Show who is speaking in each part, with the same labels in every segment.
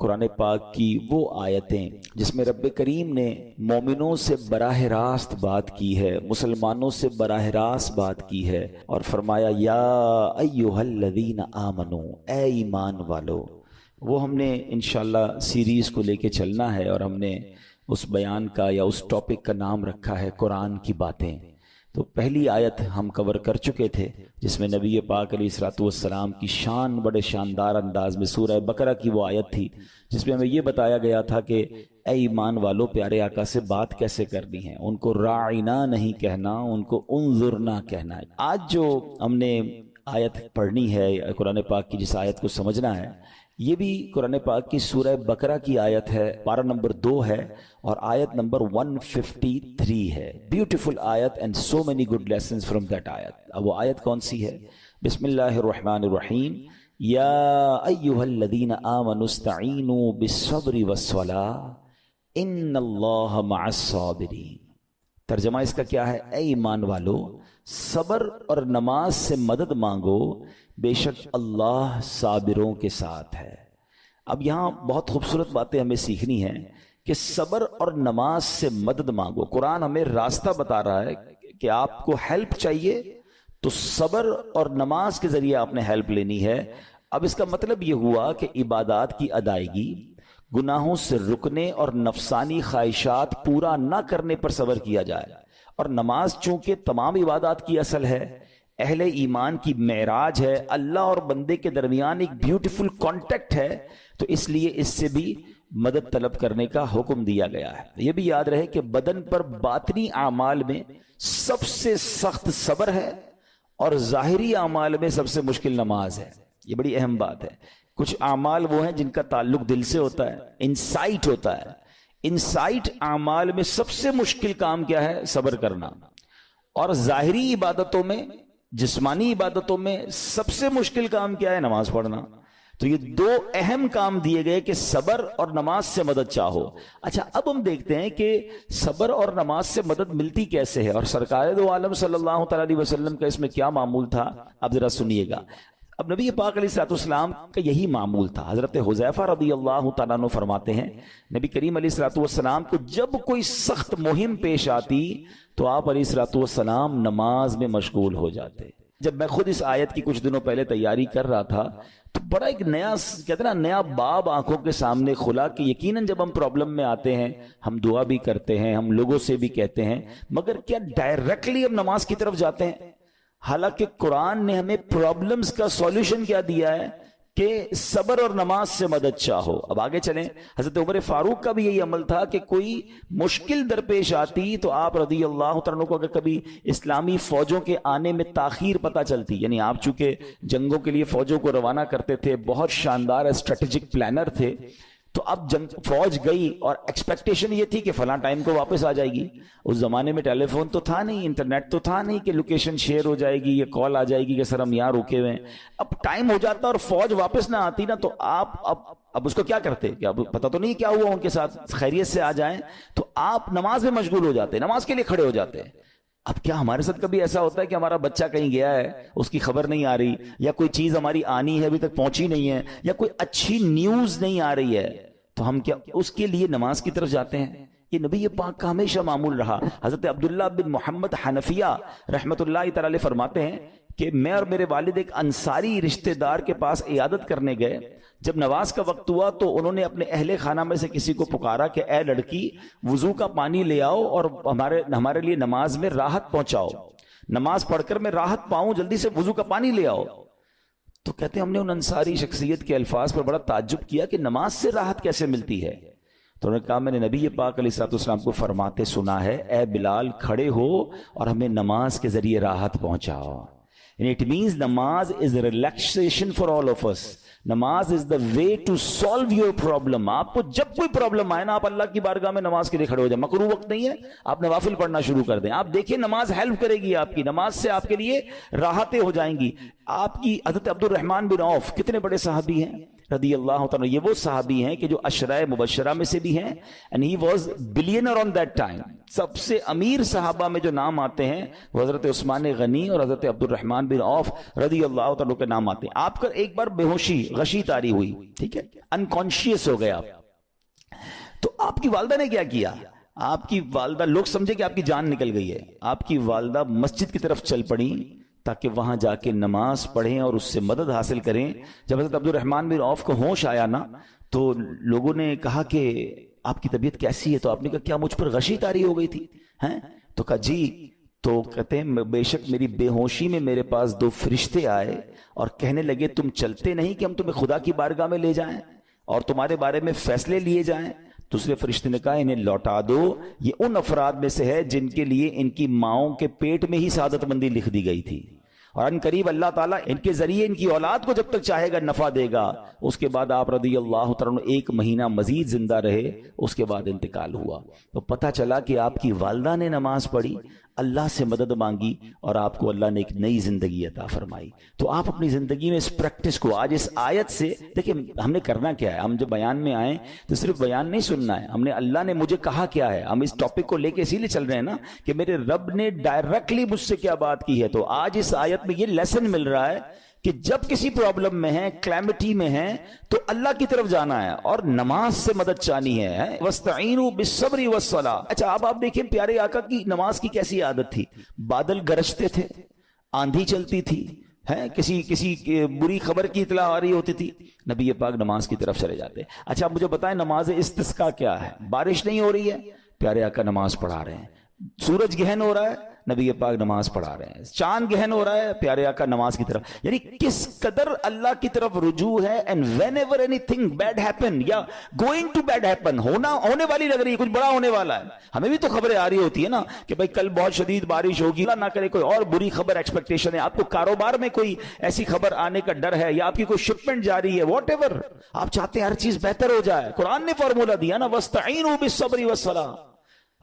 Speaker 1: قرآن پاک کی وہ آیتیں جس میں رب کریم نے مومنوں سے براہ راست بات کی ہے، مسلمانوں سے براہ راست بات کی ہے، اور فرمایا یا ایھا الذین آمنو، اے ایمان والو۔ وہ ہم نے انشاءاللہ سیریز کو لے کے چلنا ہے، اور ہم نے اس بیان کا یا اس ٹاپک کا نام رکھا ہے قرآن کی باتیں۔ تو پہلی آیت ہم کور کر چکے تھے جس میں نبی پاک علیہ الصلوۃ والسلام کی شان بڑے شاندار انداز میں، سورہ بقرہ کی وہ آیت تھی جس میں ہمیں یہ بتایا گیا تھا کہ اے ایمان والو، پیارے آقا سے بات کیسے کرنی ہے، ان کو راعنا نہیں کہنا، ان کو انظرنا کہنا ہے۔ آج جو ہم نے آیت پڑھنی ہے، قرآن پاک کی جس آیت کو سمجھنا ہے، یہ بھی قرآن پاک کی سورہ بقرہ کی آیت ہے، پارہ نمبر 2 ہے اور آیت نمبر 153 ہے۔ بیوٹیفل آیت and so many good lessons from that آیت۔ اب وہ آیت کون سی ہے؟ بسم اللہ الرحمن الرحیم، یا ایھا الذین آمنوا استعینوا بالصبر والصلاۃ ان اللہ مع الصابرین۔ ترجمہ اس کا کیا ہے؟ اے ایمان والو، صبر اور نماز سے مدد مانگو، بے شک اللہ صابروں کے ساتھ ہے۔ اب یہاں بہت خوبصورت باتیں ہمیں سیکھنی ہیں کہ صبر اور نماز سے مدد مانگو۔ قرآن ہمیں راستہ بتا رہا ہے کہ آپ کو ہیلپ چاہیے تو صبر اور نماز کے ذریعے آپ نے ہیلپ لینی ہے۔ اب اس کا مطلب یہ ہوا کہ عبادات کی ادائیگی، گناہوں سے رکنے اور نفسانی خواہشات پورا نہ کرنے پر صبر کیا جائے، اور نماز چونکہ تمام عبادات کی اصل ہے، اہل ایمان کی معراج ہے، اللہ اور بندے کے درمیان ایک بیوٹیفل کانٹیکٹ ہے، تو اس لیے اس سے بھی مدد طلب کرنے کا حکم دیا گیا ہے۔ یہ بھی یاد رہے کہ بدن پر باطنی اعمال میں سب سے سخت صبر ہے اور ظاہری اعمال میں سب سے مشکل نماز ہے۔ یہ بڑی اہم بات ہے۔ کچھ اعمال وہ ہیں جن کا تعلق دل سے ہوتا ہے، انسائٹ ہوتا ہے۔ انسائٹ اعمال میں سب سے مشکل کام کیا ہے؟ صبر کرنا۔ اور ظاہری عبادتوں میں، جسمانی عبادتوں میں سب سے مشکل کام کیا ہے؟ نماز پڑھنا۔ تو یہ دو اہم کام دیے گئے کہ صبر اور نماز سے مدد چاہو۔ اچھا، اب ہم دیکھتے ہیں کہ صبر اور نماز سے مدد ملتی کیسے ہے، اور سرکار دو عالم صلی اللہ تعالی علیہ وسلم کا اس میں کیا معمول تھا، اب ذرا سنیے گا۔ اب نبی پاک علیہ الصلوۃ والسلام کا یہی معمول تھا۔ حضرت حذیفہ رضی اللہ تعالیٰ عنہ فرماتے ہیں، نبی کریم علیہ الصلوۃ والسلام کو جب کوئی سخت مہم پیش آتی تو آپ علیہ الصلوۃ والسلام نماز میں مشغول ہو جاتے۔ جب میں خود اس آیت کی کچھ دنوں پہلے تیاری کر رہا تھا تو بڑا ایک نیا، کہتے ہیں نا، نیا باب آنکھوں کے سامنے کھلا کہ یقیناً جب ہم پرابلم میں آتے ہیں، ہم دعا بھی کرتے ہیں، ہم لوگوں سے بھی کہتے ہیں، مگر کیا ڈائریکٹلی ہم نماز کی طرف جاتے ہیں؟ حالانکہ قرآن نے ہمیں پرابلمز کا سولوشن کیا دیا ہے کہ صبر اور نماز سے مدد چاہو۔ اب آگے چلیں، حضرت عمر فاروق کا بھی یہی عمل تھا کہ کوئی مشکل درپیش آتی تو آپ رضی اللہ تعالیٰ کو، اگر کبھی اسلامی فوجوں کے آنے میں تاخیر پتہ چلتی، یعنی آپ چونکہ جنگوں کے لیے فوجوں کو روانہ کرتے تھے، بہت شاندار اسٹریٹجک پلانر تھے، تو اب فوج گئی اور ایکسپیکٹیشن یہ تھی کہ فلاں ٹائم کو واپس آ جائے گی۔ اس زمانے میں ٹیلی فون تو تھا نہیں، انٹرنیٹ تو تھا نہیں کہ لوکیشن شیئر ہو جائے گی یا کال آ جائے گی کہ سر ہم یہاں رکے ہوئے ہیں۔ اب ٹائم ہو جاتا اور فوج واپس نہ آتی نا، تو آپ اب اس کو کیا کرتے کہ اب پتہ تو نہیں کیا ہوا ان کے ساتھ، خیریت سے آ جائیں، تو آپ نماز میں مشغول ہو جاتے، نماز کے لیے کھڑے ہو جاتے۔ اب کیا ہمارے ساتھ کبھی ایسا ہوتا ہے کہ ہمارا بچہ کہیں گیا ہے، اس کی خبر نہیں آ رہی، یا کوئی چیز ہماری آنی ہے ابھی تک پہنچی نہیں ہے، یا کوئی اچھی نیوز نہیں آ رہی ہے، تو ہم کیا اس کے لیے نماز کی طرف جاتے ہیں؟ یہ نبی پاک کا ہمیشہ معمول رہا۔ حضرت عبداللہ بن محمد حنفیہ رحمت اللہ تعالی فرماتے ہیں کہ میں اور میرے والد ایک انصاری رشتہ دار کے پاس عیادت کرنے گئے۔ جب نماز کا وقت ہوا تو انہوں نے اپنے اہل خانہ میں سے کسی کو پکارا کہ اے لڑکی، وضو کا پانی لے آؤ اور ہمارے لیے نماز میں راحت پہنچاؤ، نماز پڑھ کر میں راحت پاؤں، جلدی سے وضو کا پانی لے آؤ۔ تو کہتے ہیں ہم نے ان انصاری شخصیت کے الفاظ پر بڑا تعجب کیا کہ نماز سے راحت کیسے ملتی ہے؟ تو انہوں نے کہا میں نے نبی پاک علیہ الصلوۃ والسلام کو فرماتے سنا ہے، اے بلال کھڑے ہو اور ہمیں نماز کے ذریعے راحت پہنچاؤ۔ It means نماز is a relaxation for all of us. نماز is the way to solve your problem. آپ کو جب کوئی پرابلم آئے نا، آپ اللہ کی بارگاہ میں نماز کے لیے کھڑے ہو جائیں۔ مکروہ وقت نہیں ہے، آپ نوافل پڑھنا شروع کر دیں۔ آپ دیکھیں نماز ہیلپ کرے گی آپ کی، نماز سے آپ کے لیے راحتیں ہو جائیں گی۔ آپ کی حضرت عبد الرحمن بن عوف کتنے بڑے صحابی ہیں، رضی اللہ تعالیٰ. یہ وہ صحابی ہیں کہ جو عشرہ مبشرہ میں سے بھی ہیں, and he was billionaire on that time. سب سے امیر صحابہ میں جو نام آتے ہیں وہ حضرت عثمان غنی اور حضرت عبد الرحمن بن عوف رضی اللہ تعالیٰ کے نام آتے ہیں. آپ کا ایک بار بے ہوشی غشی طاری ہوئی, ٹھیک ہے, انکانشیس ہو گیا, تو آپ کی والدہ نے کیا کیا؟ آپ کی والدہ, لوگ سمجھے کہ آپ کی جان نکل گئی ہے, آپ کی والدہ مسجد کی طرف چل پڑی تاکہ وہاں جا کے نماز پڑھیں اور اس سے مدد حاصل کریں. جب حضرت عبد الرحمن بن عوف کو ہوش آیا نا, تو لوگوں نے کہا کہ آپ کی طبیعت کیسی ہے؟ تو آپ نے کہا کیا مجھ پر غشی طاری ہو گئی تھی ہیں؟ تو کہا جی. تو کہتے ہیں بے شک میری بے ہوشی میں میرے پاس 2 فرشتے آئے اور کہنے لگے تم چلتے نہیں کہ ہم تمہیں خدا کی بارگاہ میں لے جائیں اور تمہارے بارے میں فیصلے لیے جائیں. دوسرے فرشتے نے کہا انہیں لوٹا دو, یہ ان افراد میں سے ہے جن کے لیے ان کی ماؤں کے پیٹ میں ہی سعادت مندی لکھ دی گئی تھی, اور ان قریب اللہ تعالیٰ ان کے ذریعے ان کی اولاد کو جب تک چاہے گا نفع دے گا. اس کے بعد آپ رضی اللہ تعالیٰ 1 مہینہ مزید زندہ رہے, اس کے بعد انتقال ہوا. تو پتہ چلا کہ آپ کی والدہ نے نماز پڑھی, اللہ سے مدد مانگی, اور آپ کو اللہ نے ایک نئی زندگی عطا فرمائی. تو آپ اپنی زندگی میں اس پریکٹس کو آج اس آیت سے دیکھیں. ہم نے کرنا کیا ہے؟ ہم جب بیان میں آئیں تو صرف بیان نہیں سننا ہے, ہم نے اللہ نے مجھے کہا کیا ہے. ہم اس ٹاپک کو لے کے اسی لیے چل رہے ہیں نا کہ میرے رب نے ڈائریکٹلی مجھ سے کیا بات کی ہے. تو آج اس آیت میں یہ لیسن مل رہا ہے کہ جب کسی پرابلم میں ہیں, کلیمٹی میں ہیں, تو اللہ کی طرف جانا ہے اور نماز سے مدد چاہنی ہے. وَاسْتَعِينُوا بِالصَّبْرِ وَالصَّلَاةِ. اچھا اب آپ دیکھیں پیارے آقا کی نماز کی کیسی عادت تھی. بادل گرجتے تھے, آندھی چلتی تھی, کسی بری خبر کی اطلاع آ رہی ہوتی تھی, نبی پاک نماز کی طرف چلے جاتے. اچھا اب مجھے بتائیں نماز استسقاء کیا ہے؟ بارش نہیں ہو رہی ہے, پیارے آقا نماز پڑھا رہے ہیں. سورج گہن ہو رہا ہے, نبی پاک نماز پڑھا رہے ہیں. چاند گہن ہو رہا ہے, پیارے آقا نماز کی طرف. یعنی کس قدر اللہ کی طرف رجوع ہے. And whenever anything bad happen یا گوئنگ ٹو بیڈ ہیپن, ہونے والی لگ رہی ہے, کچھ بڑا ہونے والا ہے, ہمیں بھی تو خبریں آ رہی ہوتی ہے نا کہ بھائی کل بہت شدید بارش ہوگی, اللہ نہ کرے کوئی اور بری خبر ایکسپیکٹیشن ہے, آپ کو کاروبار میں کوئی ایسی خبر آنے کا ڈر ہے, یا آپ کی کوئی شپمنٹ جاری ہے, واٹ ایور آپ چاہتے ہیں ہر چیز بہتر ہو جائے. قرآن نے فارمولا دیا نا, وَاسْتَعِينُوا بِالصَّبْرِ وَالصَّلَاةِ.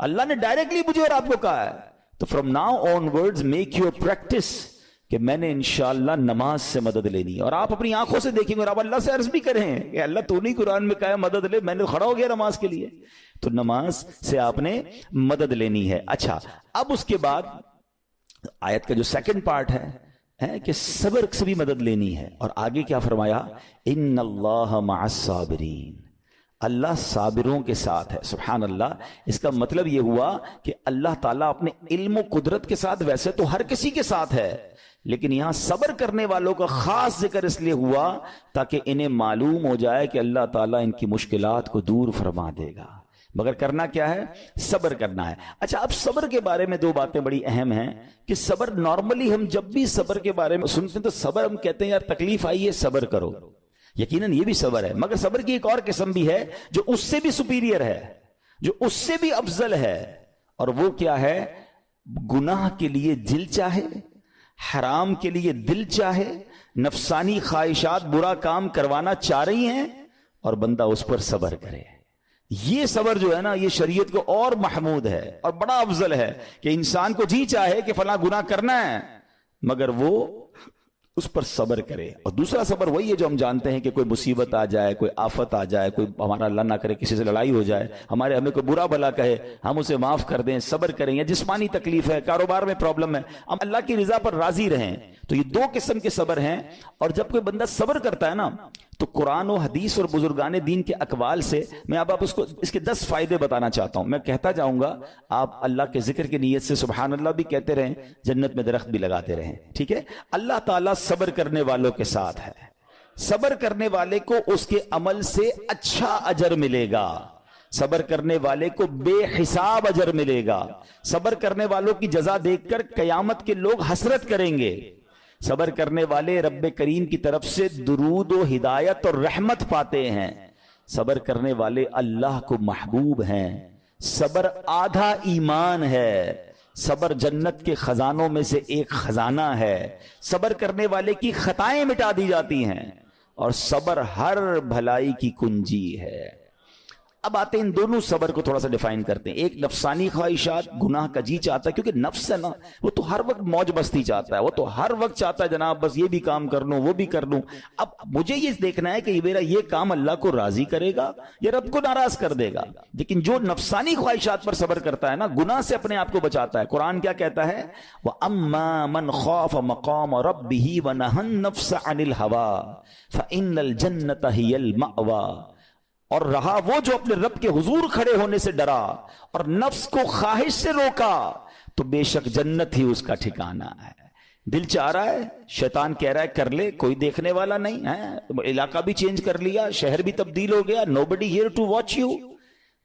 Speaker 1: اللہ نے ڈائریکٹلی مجھے اور آپ کو کہا ہے. تو from now on words make your practice کہ میں نے انشاءاللہ نماز سے مدد لینی ہے. اور آپ اپنی آنکھوں سے دیکھیں گے اور آپ اللہ سے عرض بھی کریں کہ اللہ تو نہیں قرآن میں کہا ہے مدد لے, میں نے کھڑا ہو گیا نماز کے لیے. تو نماز سے آپ نے مدد لینی ہے. اچھا اب اس کے بعد آیت کا جو سیکنڈ پارٹ ہے کہ صبر سے بھی مدد لینی ہے. اور آگے کیا فرمایا؟ ان اللہ مع الصابرین, اللہ صابروں کے ساتھ ہے. سبحان اللہ. اس کا مطلب یہ ہوا کہ اللہ تعالیٰ اپنے علم و قدرت کے ساتھ ویسے تو ہر کسی کے ساتھ ہے, لیکن یہاں صبر کرنے والوں کا خاص ذکر اس لیے ہوا تاکہ انہیں معلوم ہو جائے کہ اللہ تعالیٰ ان کی مشکلات کو دور فرما دے گا. مگر کرنا کیا ہے؟ صبر کرنا ہے. اچھا اب صبر کے بارے میں 2 باتیں بڑی اہم ہیں کہ صبر نارملی ہم جب بھی صبر کے بارے میں سنتے ہیں تو صبر ہم کہتے ہیں یار تکلیف آئی ہے صبر کرو. یقیناً یہ بھی صبر ہے, مگر صبر کی ایک اور قسم بھی ہے جو اس سے بھی سپیریئر ہے, جو اس سے بھی افضل ہے. اور وہ کیا ہے؟ گناہ کے لیے دل چاہے, حرام کے لیے دل چاہے, نفسانی خواہشات برا کام کروانا چاہ رہی ہیں اور بندہ اس پر صبر کرے. یہ صبر جو ہے نا یہ شریعت کو اور محمود ہے اور بڑا افضل ہے کہ انسان کو جی چاہے کہ فلاں گناہ کرنا ہے مگر وہ اس پر صبر کرے. اور دوسرا صبر وہی ہے جو ہم جانتے ہیں کہ کوئی مصیبت آ جائے, کوئی آفت آ جائے, کوئی ہمارا اللہ نہ کرے کسی سے لڑائی ہو جائے, ہمیں کوئی برا بھلا کہے, ہم اسے معاف کر دیں, صبر کریں. یا جسمانی تکلیف ہے, کاروبار میں پرابلم ہے, ہم اللہ کی رضا پر راضی رہیں. تو یہ 2 قسم کے صبر ہیں. اور جب کوئی بندہ صبر کرتا ہے نا تو قرآن و حدیث اور بزرگان دین کے اقوال سے میں اب اس کو اس کے 10 فائدے بتانا چاہتا ہوں. میں کہتا جاؤں گا, آپ اللہ کے ذکر کی نیت سے سبحان اللہ بھی کہتے رہیں, جنت میں درخت بھی لگاتے رہیں. ٹھیک ہے. اللہ تعالیٰ صبر کرنے والوں کے ساتھ ہے. صبر کرنے والے کو اس کے عمل سے اچھا اجر ملے گا, صبر کرنے والے کو بے حساب اجر ملے گا. صبر کرنے والوں کی جزا دیکھ کر قیامت کے لوگ حسرت کریں گے. صبر کرنے والے رب کریم کی طرف سے درود و ہدایت اور رحمت پاتے ہیں. صبر کرنے والے اللہ کو محبوب ہیں. صبر آدھا ایمان ہے. صبر جنت کے خزانوں میں سے ایک خزانہ ہے. صبر کرنے والے کی خطائیں مٹا دی جاتی ہیں اور صبر ہر بھلائی کی کنجی ہے. اب آتے ہیں ان دونوں صبر کو تھوڑا سا ڈیفائن کرتے ہیں. ایک نفسانی خواہشات، گناہ کا جی چاہتا ہے، کیونکہ نفس ہے نا وہ تو ہر وقت موج مستی چاہتا ہے، وہ تو ہر وقت چاہتا ہے جناب بس یہ بھی کام کر لوں وہ بھی کر لوں. اب مجھے یہ دیکھنا ہے کہ میرا یہ کام اللہ کو راضی کرے گا یا رب کو ناراض کر دے گا. لیکن جو نفسانی خواہشات پر صبر کرتا ہے نا، گناہ سے اپنے آپ کو بچاتا ہے، قرآن کیا کہتا ہے؟ وَأَمَّا مَنْ خَافَ مَقَامَ رَبِّهِ وَنَهَى النَّفْسَ عَنِ الْهَوَىٰ فَإِنَّ الْجَنَّةَ هِيَ الْمَأْوَىٰ. اور رہا وہ جو اپنے رب کے حضور کھڑے ہونے سے ڈرا اور نفس کو خواہش سے روکا تو بے شک جنت ہی اس کا ٹھکانہ ہے. دل چاہ رہا ہے، شیطان کہہ رہا ہے کر لے، کوئی دیکھنے والا نہیں ہے، علاقہ بھی چینج کر لیا، شہر بھی تبدیل ہو گیا، nobody here to watch you،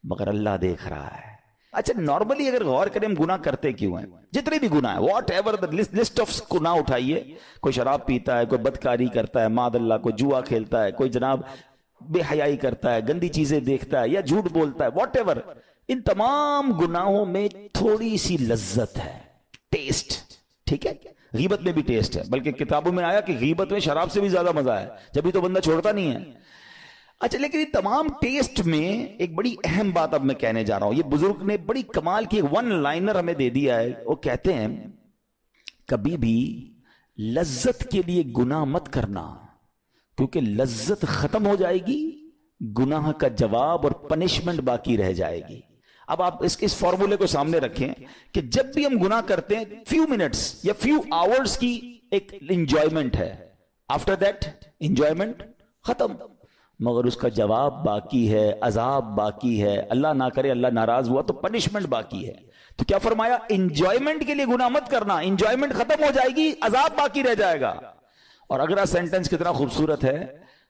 Speaker 1: مگر اللہ دیکھ رہا ہے. اچھا نارملی اگر غور کریں ہم گناہ کرتے کیوں ہیں؟ جتنے بھی گناہ ہیں، what ever the list of گناہ اٹھائیے، کوئی شراب پیتا ہے، کوئی بدکاری کرتا ہے، معاذ اللہ، کوئی جوا کھیلتا ہے، کوئی جناب بے حیائی کرتا ہے، گندی چیزیں دیکھتا ہے یا جھوٹ بولتا ہے، واٹ ایور، ان تمام گناہوں میں تھوڑی سی لذت ہے، ٹیسٹ. ٹھیک ہے، غیبت میں بھی ٹیسٹ ہے، بلکہ کتابوں میں آیا کہ غیبت میں شراب سے بھی زیادہ مزہ ہے، جبھی تو بندہ چھوڑتا نہیں ہے. اچھا لیکن یہ تمام ٹیسٹ میں ایک بڑی اہم بات اب میں کہنے جا رہا ہوں. یہ بزرگ نے بڑی کمال کی ون لائنر ہمیں دے دیا ہے. وہ کہتے ہیں کبھی بھی لذت کے لیے گناہ مت کرنا، کیونکہ لذت ختم ہو جائے گی، گناہ کا جواب اور پنشمنٹ باقی رہ جائے گی. اب آپ اس فارمولے کو سامنے رکھیں کہ جب بھی ہم گناہ کرتے ہیں فیو منٹس یا فیو آورز کی ایک انجوائمنٹ ہے، آفٹر دیٹ انجوائمنٹ ختم، مگر اس کا جواب باقی ہے، عذاب باقی ہے، اللہ نہ کرے اللہ ناراض ہوا تو پنشمنٹ باقی ہے. تو کیا فرمایا؟ انجوائمنٹ کے لیے گناہ مت کرنا، انجوائمنٹ ختم ہو جائے گی، عذاب باقی رہ جائے گا. اور اگلا سینٹنس کتنا خوبصورت ہے،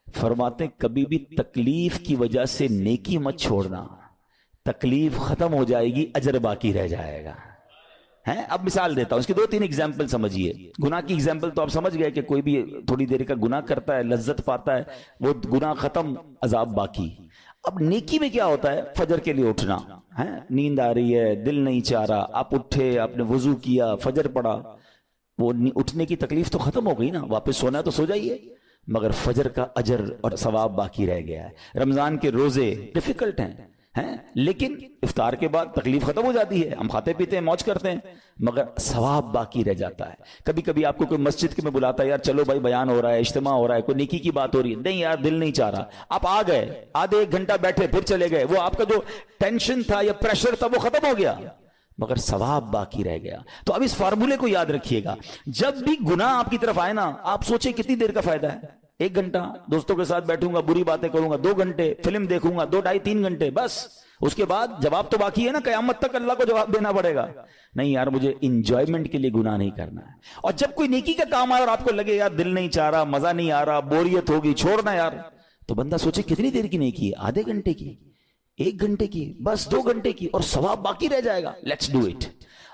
Speaker 1: فرماتے کبھی بھی تکلیف کی وجہ سے نیکی مت چھوڑنا، تکلیف ختم ہو جائے گی، اجر باقی رہ جائے گا. اب مثال دیتا ہوں، اس کی 2-3 ایگزامپل سمجھیے. گناہ کی ایگزامپل تو آپ سمجھ گئے کہ کوئی بھی تھوڑی دیر کا گناہ کرتا ہے، لذت پاتا ہے، وہ گناہ ختم، عذاب باقی. اب نیکی میں کیا ہوتا ہے؟ فجر کے لیے اٹھنا، نیند آ رہی ہے، دل نہیں چاہ رہا، آپ اٹھے، آپ نے وضو کیا، فجر پڑھا، وہ اٹھنے کی تکلیف تو ختم ہو گئی نا، واپس سونا ہے تو سو جائیے، مگر فجر کا اجر اور ثواب باقی رہ گیا ہے. رمضان کے روزے ڈیفیکلٹ ہیں لیکن افطار کے بعد تکلیف ختم ہو جاتی ہے، ہم کھاتے پیتے ہیں، موج کرتے ہیں، مگر ثواب باقی رہ جاتا ہے. کبھی کبھی آپ کو کوئی مسجد کے میں بلاتا ہے، یار چلو بھائی بیان ہو رہا ہے، اجتماع ہو رہا ہے، کوئی نیکی کی بات ہو رہی ہے، نہیں یار دل نہیں چاہ رہا، آپ آ گئے، آدھے 1 گھنٹہ بیٹھے پھر چلے گئے، وہ آپ کا جو ٹینشن تھا یا پریشر تھا وہ ختم ہو گیا، مگر ثواب باقی رہ گیا. تو اب اس فارمولے کو یاد رکھیے گا، جب بھی گناہ آپ کی طرف آئے نا، آپ سوچیں کتنی دیر کا فائدہ ہے. 1 گھنٹہ دوستوں کے ساتھ بیٹھوں گا، بری باتیں کروں گا، 2 گھنٹے فلم دیکھوں گا، 2 ڈھائی 3 گھنٹے، بس اس کے بعد جواب تو باقی ہے نا، قیامت تک اللہ کو جواب دینا پڑے گا. نہیں یار مجھے انجوائمنٹ کے لیے گناہ نہیں کرنا ہے. اور جب کوئی نیکی کا کام آئے اور آپ کو لگے یار دل نہیں چاہ رہا، مزہ نہیں آ رہا، بوریت ہوگی، چھوڑنا یار، تو بندہ سوچے کتنی دیر کی نیکی ہے، آدھے گھنٹے کی، 1 گھنٹے کی، بس 2 گھنٹے کی، اور ثواب باقی رہ جائے گا. Let's do it.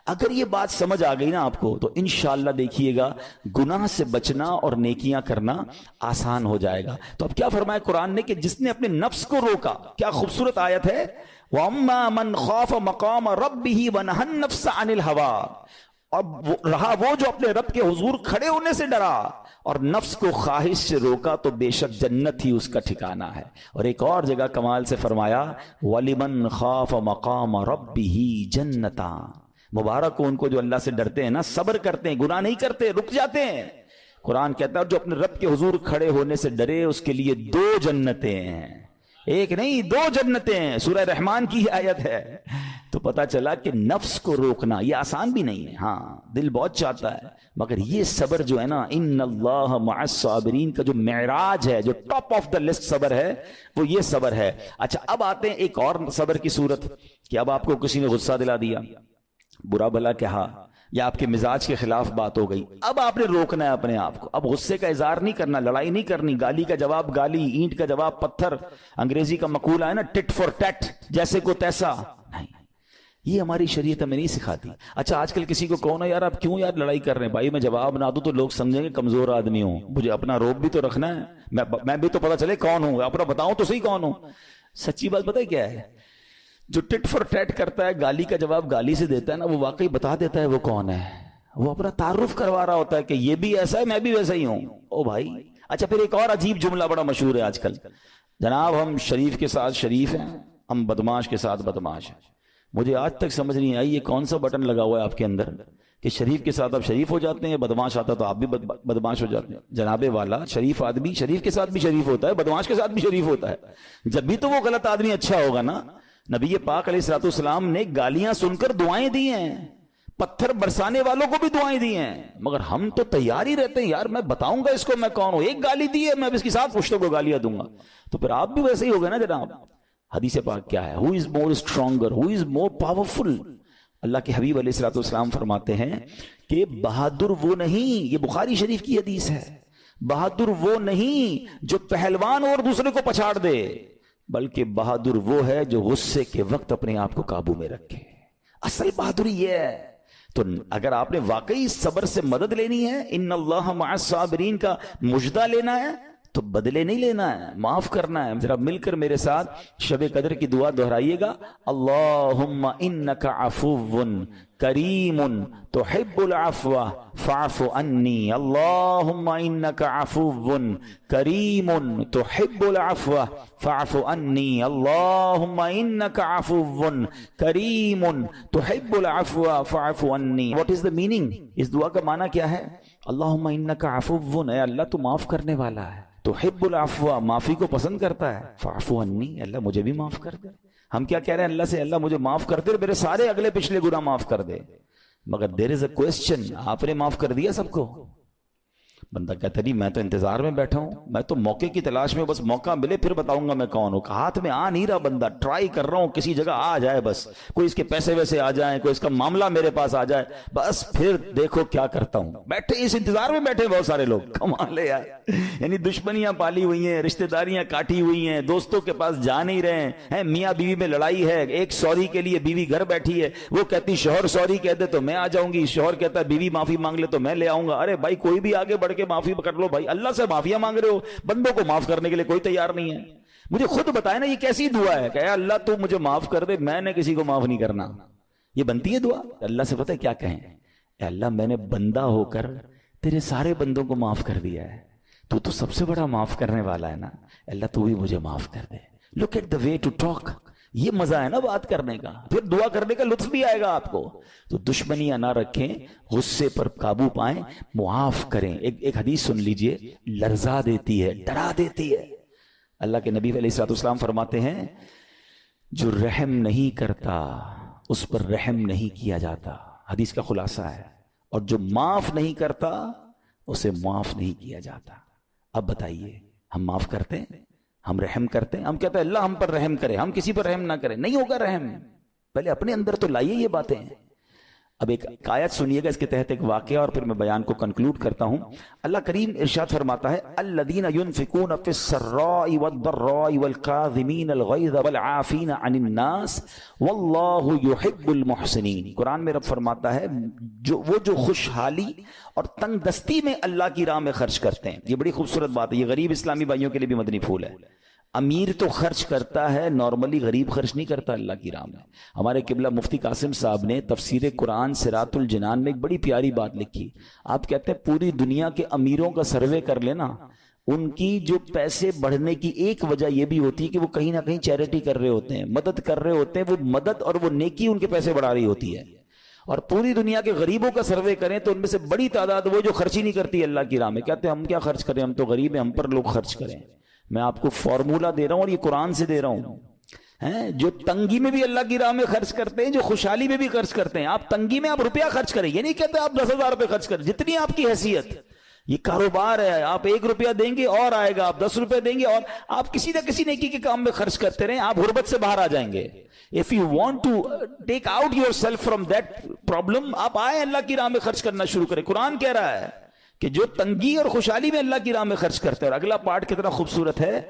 Speaker 1: اگر یہ بات سمجھ آ گئی نا آپ کو تو انشاءاللہ دیکھیے گا گناہ سے بچنا اور نیکیاں کرنا آسان ہو جائے گا. تو اب کیا فرمایا قرآن نے کہ جس نے اپنے نفس کو روکا، کیا خوبصورت آیت ہے، وَأَمَّا مَنْ خَافَ مَقَامَ رَبِّهِ وَنَهَى النَّفْسَ عَنِ الْهَوَىٰ. اب رہا وہ جو اپنے رب کے حضور کھڑے ہونے سے ڈرا اور نفس کو خواہش سے روکا تو بے شک جنت ہی اس کا ٹھکانہ ہے. اور ایک اور جگہ کمال سے فرمایا وَلِمَنْ خَافَ مَقَامَ رَبِّهِ جَنَّتَانِ. مبارک ہو ان کو جو اللہ سے ڈرتے ہیں نا، صبر کرتے ہیں، گناہ نہیں کرتے، رک جاتے ہیں. قرآن کہتا ہے جو اپنے رب کے حضور کھڑے ہونے سے ڈرے اس کے لیے 2 جنتیں ہیں، 1 نہیں 2 جنتیں ہیں. سورہ رحمان کی آیت ہے. تو پتا چلا کہ نفس کو روکنا یہ آسان بھی نہیں ہے. ہاں دل بہت چاہتا ہے، مگر یہ صبر جو ہے نا، ان اللہ مع الصابرین کا جو معراج ہے، جو ٹاپ آف دا لسٹ صبر ہے، وہ یہ صبر ہے. اچھا اب آتے ہیں ایک اور صبر کی صورت کہ اب آپ کو کسی نے غصہ دلا دیا، برا بھلا کہا، یا آپ کے مزاج کے خلاف بات ہو گئی، اب آپ نے روکنا ہے اپنے آپ کو. اب غصے کا اظہار نہیں کرنا، لڑائی نہیں کرنی، گالی کا جواب گالی، اینٹ کا جواب پتھر، انگریزی کا مقولہ ہے نا ٹٹ فور ٹیٹ، جیسے کو تیسا نہیں، یہ ہماری شریعت ہمیں نہیں سکھاتی. اچھا آج کل کسی کو کہو نا یار آپ کیوں یار لڑائی کر رہے ہیں، بھائی میں جواب نہ دوں تو لوگ سمجھیں گے کمزور آدمی ہوں، مجھے اپنا روب بھی تو رکھنا ہے، میں بھی تو پتا چلے کون ہوں، اپنا بتاؤں تو صحیح کون ہوں. سچی بات پتہ ہے کیا ہے، جو ٹٹ فور ٹیٹ کرتا ہے، گالی کا جواب گالی سے دیتا ہے نا، وہ واقعی بتا دیتا ہے وہ کون ہے، وہ اپنا تعارف کروا رہا ہوتا ہے کہ یہ بھی ایسا ہے میں بھی ویسا ہی ہوں. او بھائی. اچھا پھر ایک اور عجیب جملہ بڑا مشہور ہے آج کل، جناب ہم شریف کے ساتھ شریف ہیں ہم بدماش کے ساتھ بدماش ہیں. مجھے آج تک سمجھ نہیں آئی یہ کون سا بٹن لگا ہوا ہے آپ کے اندر کہ شریف کے ساتھ آپ شریف ہو جاتے ہیں, بدماش آتا تو آپ بھی بدماش ہو جاتے ہیں. جناب والا, شریف آدمی شریف کے ساتھ بھی شریف ہوتا ہے, بدماش کے ساتھ بھی شریف ہوتا ہے. جب بھی تو وہ غلط آدمی اچھا ہوگا نا. نبی پاک علیہ الصلوۃ والسلام نے گالیاں سن کر دعائیں دی ہیں, پتھر برسانے والوں کو بھی دعائیں دی ہیں, مگر ہم تو تیار ہی رہتے ہیں, یار میں بتاؤں گا اس کو میں کون ہوں, ایک گالی دی ہے میں اب اس کے ساتھ پشتوں کو گالیاں دوں گا. تو پھر آپ بھی ویسے ہی ہو گئے نا جناب. حدیث پاک کیا ہے, who is more stronger, who is more powerful. اللہ کے حبیب علیہ الصلوۃ والسلام فرماتے ہیں کہ بہادر وہ نہیں, یہ بخاری شریف کی حدیث ہے, بہادر وہ نہیں جو پہلوان اور دوسرے کو پچھاڑ دے, بلکہ بہادر وہ ہے جو غصے کے وقت اپنے آپ کو قابو میں رکھے. اصل بہادری یہ ہے. تو اگر آپ نے واقعی صبر سے مدد لینی ہے, ان اللہ مع الصابرین کا مجدہ لینا ہے, تو بدلے نہیں لینا ہے, معاف کرنا ہے. ذرا مل کر میرے ساتھ شب قدر کی دعا دہرائیے گا, اللہم انک عفو کریم تحب العفو فاعف عنی. اللہم انک عفو کریم تحب العفو فاعف عنی. اللہم انک عفو کریم تحب العفو فاعف عنی. What is the meaning؟ اس دعا کا معنی کیا ہے؟ اللہم انک عفو, اے اللہ تو معاف کرنے والا ہے, تحب العفو, معافی کو پسند کرتا ہے, فاعف عنی, اللہ مجھے بھی معاف کر دے. ہم کیا کہہ رہے ہیں اللہ سے, اللہ مجھے معاف کر دے, میرے سارے اگلے پچھلے گناہ معاف کر دے. مگر there is a question, آپ نے معاف کر دیا سب کو؟ بندہ کہتا نہیں میں تو انتظار میں بیٹھا ہوں, میں تو موقع کی تلاش میں, بس موقع ملے پھر بتاؤں گا میں کون ہوں. ہاتھ میں آ نہیں رہا بندہ, ٹرائی کر رہا ہوں کسی جگہ آ جائے, بس کوئی اس کے پیسے ویسے آ جائیں, کوئی اس کا معاملہ میرے پاس آ جائے, بس پھر دیکھو کیا کرتا ہوں. بیٹھے اس انتظار میں بیٹھے بہت سارے لوگ, کمال ہے یار. یعنی دشمنیاں پالی ہوئی ہیں, رشتہ داریاں کاٹی ہوئی ہیں, دوستوں کے پاس جا نہیں رہے ہیں, میاں بیوی میں لڑائی ہے, ایک سوری کے لیے بیوی گھر بیٹھی ہے, وہ کہتی شوہر سوری کہہ دے تو میں آ جاؤں گی, شوہر کہتا ہے بیوی معافی مانگ لے تو میں لے آؤں گا. ارے بھائی کوئی بھی آگے بڑھ کے معافی کر لو بھائی, اللہ سے معافیاں مانگ رہے ہو, بندوں کو معاف کرنے کے لیے کوئی تیار نہیں ہے. مجھے خود بتائے نا یہ کیسی دعا ہے کہ اے اللہ تو مجھے معاف کر دے, میں نے کسی کو معاف نہیں کرنا. یہ بنتی ہے دعا؟ اللہ سے پتہ ہے کیا کہیں, اے اللہ میں نے بندہ ہو کر تیرے سارے بندوں کو معاف کر دیا ہے, تو سب سے بڑا معاف کرنے والا ہے نا, اللہ تو بھی مجھے معاف کر دے. Look at the way to talk, یہ مزہ ہے نا بات کرنے کا, پھر دعا کرنے کا لطف بھی آئے گا آپ کو. تو دشمنیاں نہ رکھیں, غصے پر قابو پائیں, معاف کریں. ایک حدیث سن لیجئے, لرزا دیتی ہے, ڈرا دیتی ہے. اللہ کے نبی علیہ الصلوۃ والسلام فرماتے ہیں جو رحم نہیں کرتا اس پر رحم نہیں کیا جاتا. حدیث کا خلاصہ ہے. اور جو معاف نہیں کرتا اسے معاف نہیں کیا جاتا. اب بتائیے ہم معاف کرتے ہیں, ہم رحم کرتے ہیں؟ ہم کہتے ہیں اللہ ہم پر رحم کرے, ہم کسی پر رحم نہ کریں. نہیں ہوگا رحم, پہلے اپنے اندر تو لائیے یہ باتیں. اب ایک آیت سنیے گا, اس کے تحت ایک واقعہ, اور پھر میں بیان کو کنکلوڈ کرتا ہوں. اللہ کریم ارشاد فرماتا ہے الذین ينفقون فی السراء والضراء والکاظمین الغیظ والعافین عن الناس واللہ یحب المحسنین. قرآن میں رب فرماتا ہے جو خوشحالی اور تنگ دستی میں اللہ کی راہ میں خرچ کرتے ہیں. یہ بڑی خوبصورت بات ہے, یہ غریب اسلامی بھائیوں کے لیے بھی مدنی پھول ہے. امیر تو خرچ کرتا ہے, نارملی غریب خرچ نہیں کرتا اللہ کی راہ میں. ہمارے قبلہ مفتی قاسم صاحب نے تفسیر قرآن صراط الجنان میں ایک بڑی پیاری بات لکھی. آپ کہتے ہیں پوری دنیا کے امیروں کا سروے کر لینا, ان کی جو پیسے بڑھنے کی ایک وجہ یہ بھی ہوتی ہے کہ وہ کہیں نہ کہیں چیریٹی کر رہے ہوتے ہیں, مدد کر رہے ہوتے ہیں. وہ مدد اور وہ نیکی ان کے پیسے بڑھا رہی ہوتی ہے. اور پوری دنیا کے غریبوں کا سروے کریں تو ان میں سے بڑی تعداد وہ جو خرچ ہی نہیں کرتی اللہ کی راہ میں. کہتے ہیں ہم کیا خرچ کریں, ہم تو غریب ہیں, ہم پر لوگ خرچ کریں. میں آپ کو فارمولہ دے رہا ہوں اور یہ قرآن سے دے رہا ہوں. جو تنگی میں بھی اللہ کی راہ میں خرچ کرتے ہیں, جو خوشحالی میں بھی خرچ کرتے ہیں. آپ تنگی میں آپ روپیہ خرچ کریں, یہ نہیں کہتے آپ 10,000 روپے خرچ کریں, جتنی آپ کی حیثیت. یہ کاروبار ہے, آپ 1 روپیہ دیں گے اور آئے گا, آپ 10 روپے دیں گے اور آپ کسی نہ کسی نیکی کے کام میں خرچ کرتے رہیں, آپ غربت سے باہر آ جائیں گے. If you want to take out yourself from that problem, آپ آئیں اللہ کی راہ میں خرچ کرنا شروع کریں. قرآن کہہ رہا ہے کہ جو تنگی اور خوشحالی میں اللہ کی راہ میں خرچ کرتے ہیں. اور اگلا پارٹ کتنا خوبصورت ہے,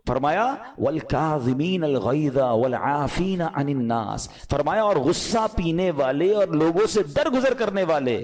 Speaker 1: فرمایا والکاظمین الغیظ والعافین عن الناس, فرمایا اور غصہ پینے والے اور لوگوں سے درگزر کرنے والے.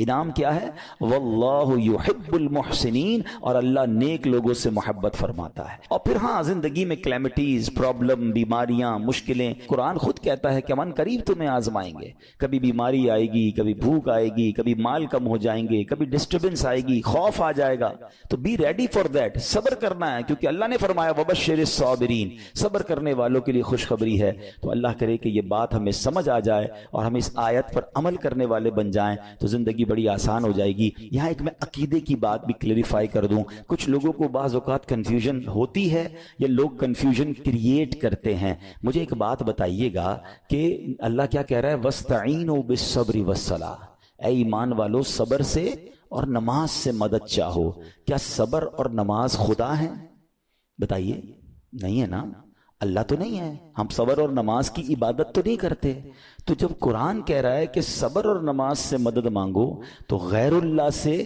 Speaker 1: انعام کیا ہے؟ واللہ یحب المحسنین، اور اللہ نیک لوگوں سے محبت فرماتا ہے۔ اور پھر ہاں زندگی میں کلیمٹیز، پرابلم، بیماریاں، مشکلیں، قرآن خود کہتا ہے کہ من قریب تمہیں آزمائیں گے، کبھی بیماری آئے گی، کبھی بھوک آئے گی، کبھی مال کم ہو جائیں گے، کبھی ڈسٹربنس آئے گی، خوف آ جائے گا، تو بی ریڈی فار دیٹ، صبر کرنا ہے، کیونکہ اللہ نے فرمایا وبشر الصابرین، صبر کرنے والوں کے لیے خوشخبری ہے۔ تو اللہ کرے کہ یہ بات ہمیں سمجھ آ جائے اور ہم اس آیت پر عمل کرنے والے بن جائیں تو زندگی بڑی آسان ہو جائے گی۔ یہاں ایک میں عقیدے کی بات بھی کلیریفائی کر دوں، کچھ لوگوں کو بعض اوقات کنفیوژن ہوتی ہے یا لوگ کنفیوژن کریٹ کرتے ہیں۔ مجھے ایک بات بتائیے گا کہ اللہ کیا کہہ رہا ہے؟ وَاسْتَعِينُوا بِالصَّبْرِ وَالصَّلَاةِ، اے ایمان والو صبر سے اور نماز سے مدد چاہو۔ کیا صبر اور نماز خدا ہیں؟ بتائیے، نہیں ہے نا، اللہ تو نہیں ہے، ہم صبر اور نماز کی عبادت تو نہیں کرتے۔ تو جب قرآن کہہ رہا ہے کہ صبر اور نماز سے مدد مانگو، تو غیر اللہ سے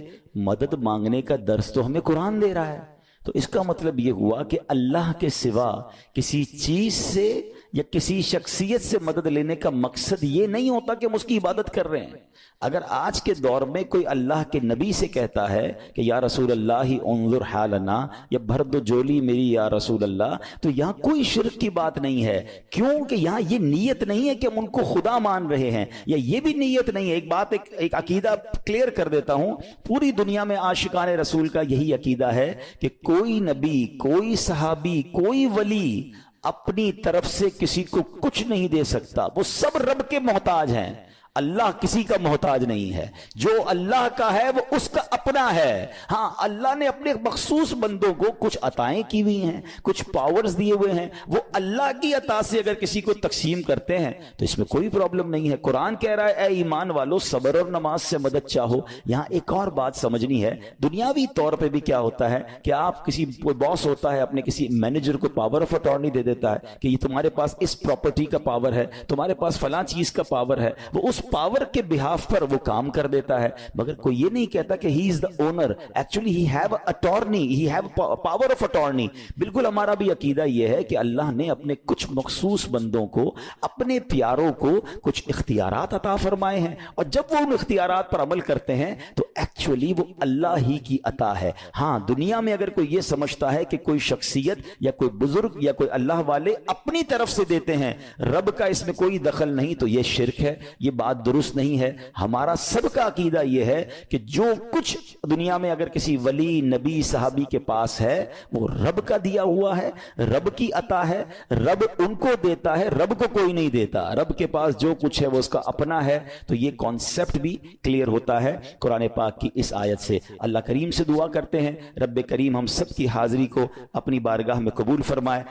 Speaker 1: مدد مانگنے کا درس تو ہمیں قرآن دے رہا ہے۔ تو اس کا مطلب یہ ہوا کہ اللہ کے سوا کسی چیز سے یا کسی شخصیت سے مدد لینے کا مقصد یہ نہیں ہوتا کہ ہم اس کی عبادت کر رہے ہیں۔ اگر آج کے دور میں کوئی اللہ کے نبی سے کہتا ہے کہ یا رسول اللہ انظر حالنا، یا بھر دو جولی میری یا رسول اللہ، تو یہاں کوئی شرک کی بات نہیں ہے، کیونکہ یہاں یہ نیت نہیں ہے کہ ہم ان کو خدا مان رہے ہیں، یا یہ بھی نیت نہیں ہے۔ ایک بات، ایک عقیدہ کلیئر کر دیتا ہوں، پوری دنیا میں عاشقان رسول کا یہی عقیدہ ہے کہ کوئی نبی، کوئی صحابی، کوئی ولی اپنی طرف سے کسی کو کچھ نہیں دے سکتا، وہ سب رب کے محتاج ہیں۔ اللہ کسی کا محتاج نہیں ہے، جو اللہ کا ہے وہ اس کا اپنا ہے۔ ہاں اللہ نے اپنے مخصوص بندوں کو کچھ عطائیں کی ہوئی ہیں، کچھ پاورز دیے ہوئے ہیں، وہ اللہ کی عطا سے اگر کسی کو تقسیم کرتے ہیں تو اس میں کوئی پرابلم نہیں ہے۔ قرآن کہہ رہا ہے اے ایمان والو صبر اور نماز سے مدد چاہو۔ یہاں ایک اور بات سمجھنی ہے، دنیاوی طور پہ بھی کیا ہوتا ہے کہ آپ کسی باس ہوتا ہے اپنے کسی مینیجر کو پاور آف اٹارنی دے دیتا ہے کہ یہ تمہارے پاس اس پراپرٹی کا پاور ہے، تمہارے پاس فلاں چیز کا پاور ہے، وہ اس پاور کے بہاف پر وہ کام کر دیتا ہے، مگر کوئی یہ نہیں کہتا کہ he is the owner, actually he have attorney, he have power of attorney. بالکل ہمارا بھی عقیدہ یہ ہے کہ اللہ نے اپنے کچھ مخصوص بندوں کو، اپنے پیاروں کو کچھ اختیارات عطا فرمائے ہیں، اور جب وہ ان اختیارات پر عمل کرتے ہیں تو ایکچولی وہ اللہ ہی کی عطا ہے۔ ہاں دنیا میں اگر کوئی یہ سمجھتا ہے کہ کوئی شخصیت یا کوئی بزرگ یا کوئی اللہ والے اپنی طرف سے دیتے ہیں، رب کا اس میں کوئی دخل نہیں، تو یہ شرک ہے، یہ بات درست نہیں ہے۔ ہمارا سب کا عقیدہ یہ ہے کہ جو کچھ دنیا میں اگر کسی ولی، نبی، صحابی کے پاس ہے وہ رب کا دیا ہوا ہے، رب کی عطا ہے، رب ان کو دیتا ہے، رب کو کوئی نہیں دیتا، رب کے پاس جو کچھ ہے وہ اس کا اپنا ہے۔ تو یہ کانسیپٹ بھی کلیئر ہوتا ہے قرآن پاک کی اس آیت سے۔ اللہ کریم سے دعا کرتے ہیں رب کریم ہم سب کی حاضری کو اپنی بارگاہ میں قبول فرمائے۔